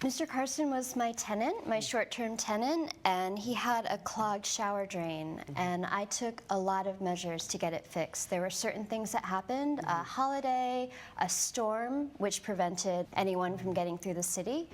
Mr. Carson was my tenant, my short-term tenant, and he had a clogged shower drain, and I took a lot of measures to get it fixed. There were certain things that happened, a holiday, a storm, which prevented anyone from getting through the city,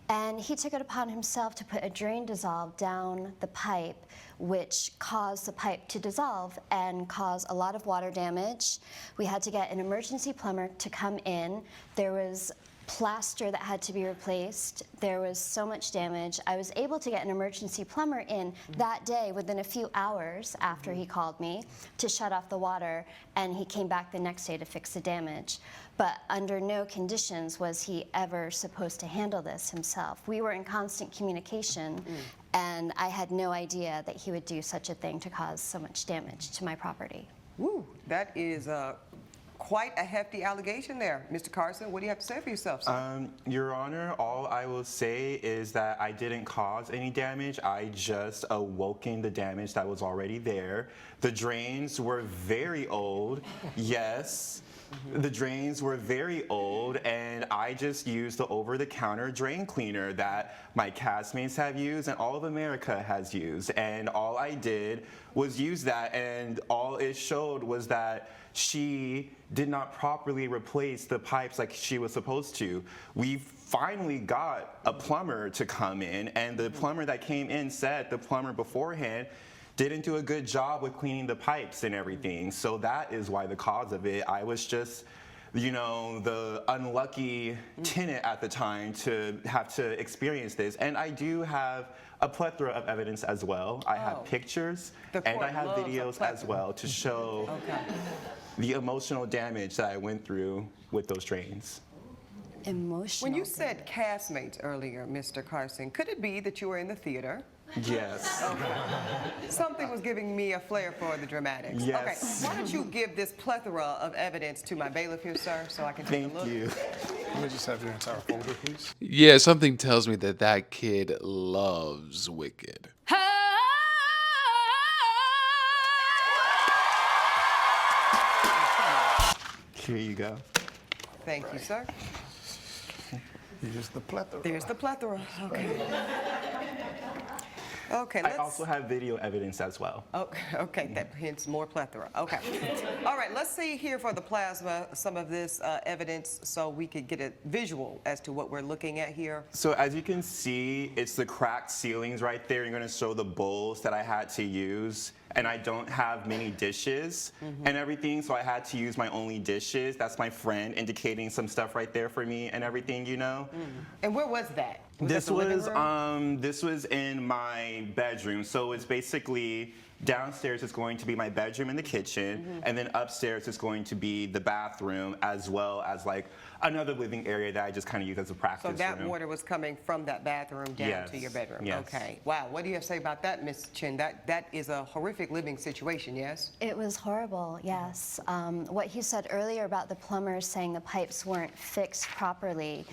and he took it upon himself to put a drain dissolve down the pipe, which caused the pipe to dissolve and cause a lot of water damage. We had to get an emergency plumber to come in. There was plaster that had to be replaced. There was so much damage. I was able to get an emergency plumber in that day within a few hours after he called me to shut off the water, and he came back the next day to fix the damage. But under no conditions was he ever supposed to handle this himself. We were in constant communication, and I had no idea that he would do such a thing to cause so much damage to my property. Woo, that is quite a hefty allegation there. Mr. Carson, what do you have to say for yourself, sir? Your Honor, all I will say is that I didn't cause any damage. I just awoken the damage that was already there. The drains were very old, yes. The drains were very old, and I just used the over-the-counter drain cleaner that my castmates have used and all of America has used. And all I did was use that, and all it showed was that she did not properly replace the pipes like she was supposed to. We finally got a plumber to come in, and the plumber that came in said the plumber beforehand didn't do a good job with cleaning the pipes and everything. So that is why the cause of it. I was just, you know, the unlucky tenant at the time to have to experience this. And I do have a plethora of evidence as well. I have pictures and I have videos as well to show the emotional damage that I went through with those drains. Emotional. When you said castmates earlier, Mr. Carson, could it be that you were in the theater? Yes. Okay. Something was giving me a flair for the dramatics. Yes. Okay. Why don't you give this plethora of evidence to my bailiff here, sir, so I can take a look? Thank you. Let me just have your entire folder, please. Yeah, something tells me that that kid loves Wicked. Here you go. Thank you, sir. Here's the plethora. There's the plethora. Okay. Okay, I also have video evidence as well. Okay, that hence more plethora. Okay. All right, let's see here for the plasma some of this evidence so we could get a visual as to what we're looking at here. So as you can see, it's the cracked ceilings right there. You're gonna show the bowls that I had to use. And I don't have many dishes and everything, so I had to use my only dishes. That's my friend indicating some stuff right there for me and everything, you know. And where was that? This was in my bedroom. So it's basically downstairs is going to be my bedroom and the kitchen, and then upstairs is going to be the bathroom as well as like another living area that I just kind of use as a practice room. So that water was coming from that bathroom down to your bedroom. Yes. Okay. Wow. What do you have to say about that, Ms. Chin? That is a horrific living situation, yes? It was horrible, yes. What he said earlier about the plumber saying the pipes weren't fixed properly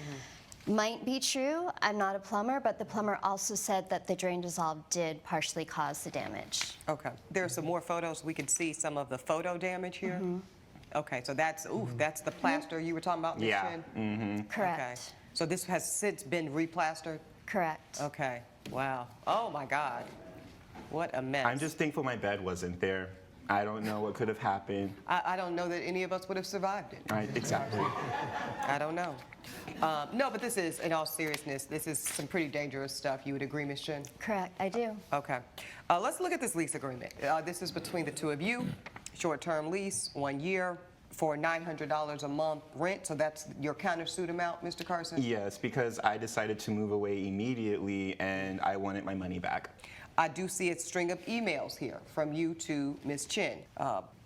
might be true. I'm not a plumber, but the plumber also said that the drain dissolve did partially cause the damage. Okay. There are some more photos. We can see some of the photo damage here. Okay, so that's that's the plaster you were talking about, Ms. Chin? Correct. Okay. So this has since been replastered? Correct. Okay. Wow. Oh my God. What a mess. I'm just thankful my bed wasn't there. I don't know what could have happened. I don't know that any of us would have survived it. Exactly. I don't know. No, but this is, in all seriousness, this is some pretty dangerous stuff. You would agree, Ms. Chin? Correct, I do. Okay. Let's look at this lease agreement. This is between the two of you. Short-term lease, 1 year, for $900 a month rent. So that's your countersuit amount, Mr. Carson? Yes, because I decided to move away immediately and I wanted my money back. I do see a string of emails here from you to Ms. Chin.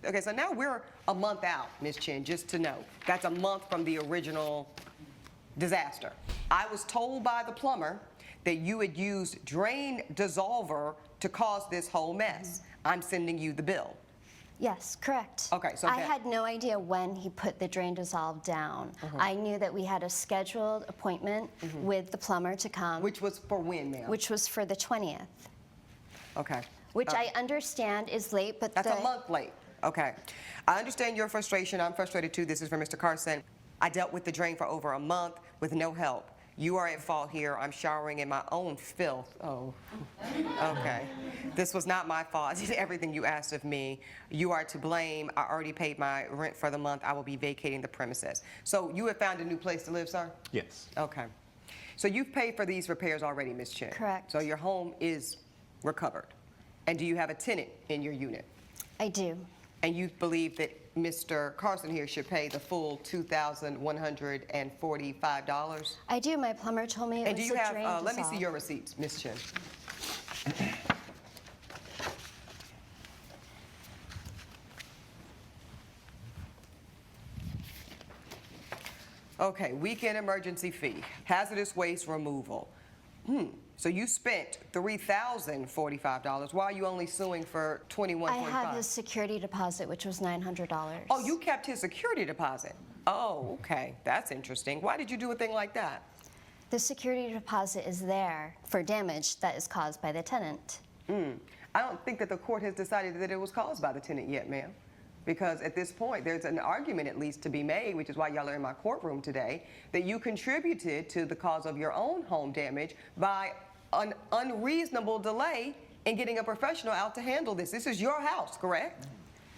Okay, so now we're a month out, Ms. Chin, just to know. That's a month from the original disaster. I was told by the plumber that you had used drain dissolver to cause this whole mess. I'm sending you the bill. Yes, correct. Okay, so I had no idea when he put the drain dissolve down. I knew that we had a scheduled appointment with the plumber to come. Which was for when, ma'am? Which was for the 20th. Okay. Which I understand is late, but That's a month late. Okay. I understand your frustration. I'm frustrated too. This is for Mr. Carson. I dealt with the drain for over a month with no help. You are at fault here. I'm showering in my own filth. Oh, okay. This was not my fault. I did everything you asked of me. You are to blame. I already paid my rent for the month. I will be vacating the premises. So you have found a new place to live, sir? Yes. Okay. So you've paid for these repairs already, Ms. Chin? Correct. So your home is recovered. And do you have a tenant in your unit? I do. And you believe that Mr. Carson here should pay the full $2,145? I do. My plumber told me it And do was you a have, drain let me see dissolve. your receipts, Ms. Chin. Okay, weekend emergency fee, hazardous waste removal. So you spent $3,045. Why are you only suing for $21.45? I had his security deposit, which was $900. Oh, you kept his security deposit? Oh, okay, that's interesting. Why did you do a thing like that? The security deposit is there for damage that is caused by the tenant. I don't think that the court has decided that it was caused by the tenant yet, ma'am. Because at this point, there's an argument at least to be made, which is why y'all are in my courtroom today, that you contributed to the cause of your own home damage by an unreasonable delay in getting a professional out to handle this. This is your house, correct?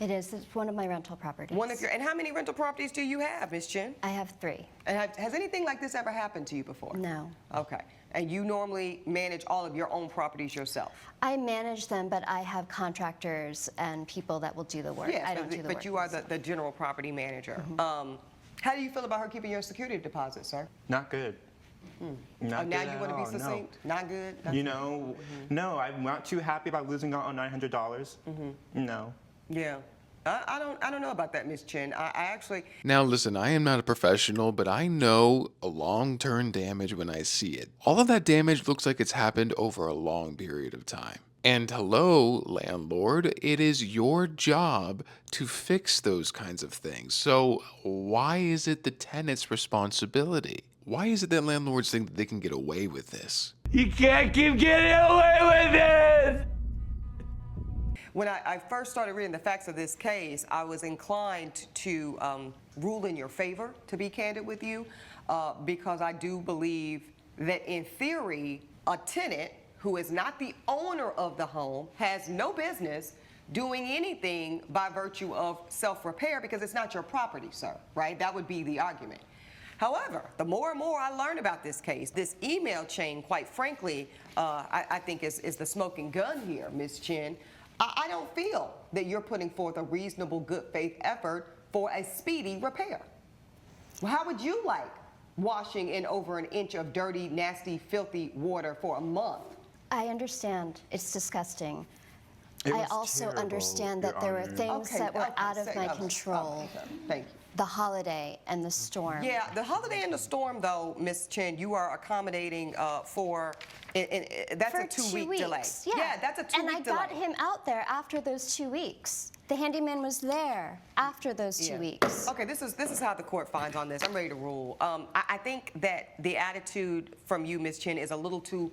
It is. It's one of my rental properties. And how many rental properties do you have, Ms. Chin? I have 3. And has anything like this ever happened to you before? No. Okay. And you normally manage all of your own properties yourself? I manage them, but I have contractors and people that will do the work. Yes, I don't do the work. but you are the general property manager. How do you feel about her keeping your security deposit, sir? Not good. Not Now good you want to be at all, no. succinct? Not good? You know, no, I'm not too happy about losing out on $900. No. Yeah. I don't know about that, Ms. Chin. I actually, Now listen, I am not a professional, but I know a long-term damage when I see it. All of that damage looks like it's happened over a long period of time. And hello, landlord, it is your job to fix those kinds of things. So why is it the tenant's responsibility? Why is it that landlords think that they can get away with this? You can't keep getting away with this! when I first started reading the facts of this case, I was inclined to rule in your favor, to be candid with you, because I do believe that in theory, a tenant who is not the owner of the home has no business doing anything by virtue of self-repair because it's not your property, sir, right? That would be the argument. However, the more and more I learn about this case, this email chain, quite frankly, I think is the smoking gun here, Ms. Chin. I don't feel that you're putting forth a reasonable good faith effort for a speedy repair. Well, how would you like washing in over an inch of dirty, nasty, filthy water for a month? I understand. It's disgusting. It I was also terrible, understand Your that there were Honor. things that were out of my control. Thank you. The holiday and the storm. Yeah, the holiday and the storm, though, Ms. Chin, you are accommodating for, that's For a 2-week delay. weeks, yeah. That's a 2-week delay. And I got him out there after those 2 weeks. The handyman was there after those 2 weeks. Okay, this is how the court finds on this. I'm ready to rule. I think that the attitude from you, Ms. Chin, is a little too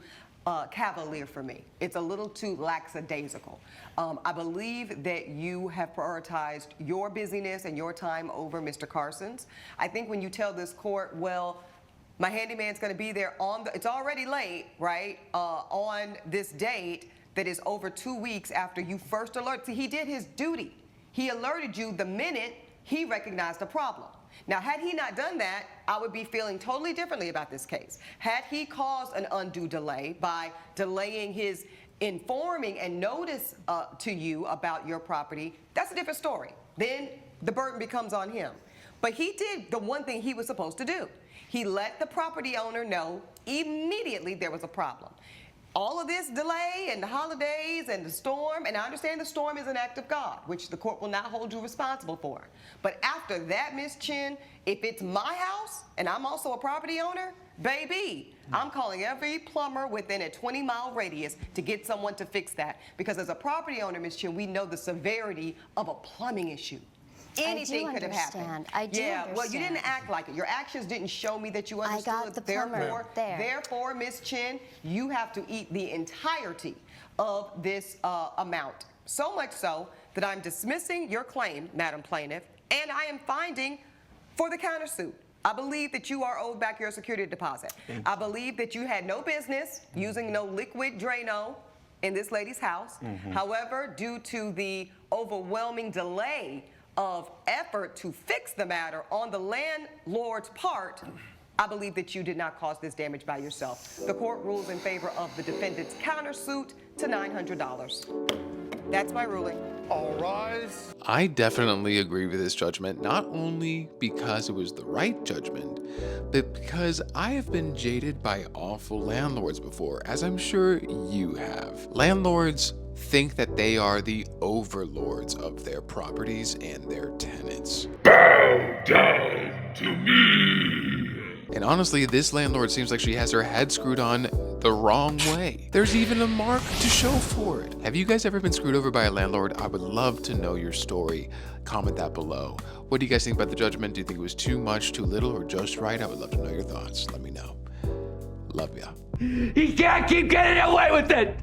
cavalier for me. It's a little too lackadaisical. I believe that you have prioritized your busyness and your time over Mr. Carson's. I think when you tell this court, well, my handyman's going to be there it's already late, right, on this date that is over 2 weeks after you first alerted. See, he did his duty. He alerted you the minute he recognized the problem. Now, had he not done that, I would be feeling totally differently about this case. Had he caused an undue delay by delaying his informing and notice to you about your property, that's a different story. Then the burden becomes on him. But he did the one thing he was supposed to do. He let the property owner know immediately there was a problem. All of this delay and the holidays and the storm, and I understand the storm is an act of God, which the court will not hold you responsible for. But after that, Ms. Chin, if it's my house and I'm also a property owner, baby, I'm calling every plumber within a 20-mile radius to get someone to fix that. Because as a property owner, Ms. Chin, we know the severity of a plumbing issue. Anything could have happened. I do understand. Well, you didn't act like it. Your actions didn't show me that you understood. I got the plumber there. Therefore, Ms. Chin, you have to eat the entirety of this amount. So much so that I'm dismissing your claim, Madam Plaintiff, and I am finding for the countersuit. I believe that you are owed back your security deposit. I believe that you had no business using no liquid Drano in this lady's house. However, due to the overwhelming delay of effort to fix the matter on the landlord's part, I believe that you did not cause this damage by yourself. The court rules in favor of the defendant's countersuit to $900. That's my ruling. All rise. I definitely agree with this judgment, not only because it was the right judgment, but because I have been jaded by awful landlords before, as I'm sure you have. Landlords think that they are the overlords of their properties and their tenants. Bow down to me. And honestly, this landlord seems like she has her head screwed on the wrong way. There's even a mark to show for it. Have you guys ever been screwed over by a landlord? I would love to know your story. Comment that below. What do you guys think about the judgment? Do you think it was too much, too little, or just right? I would love to know your thoughts. Let me know. Love ya. He can't keep getting away with it.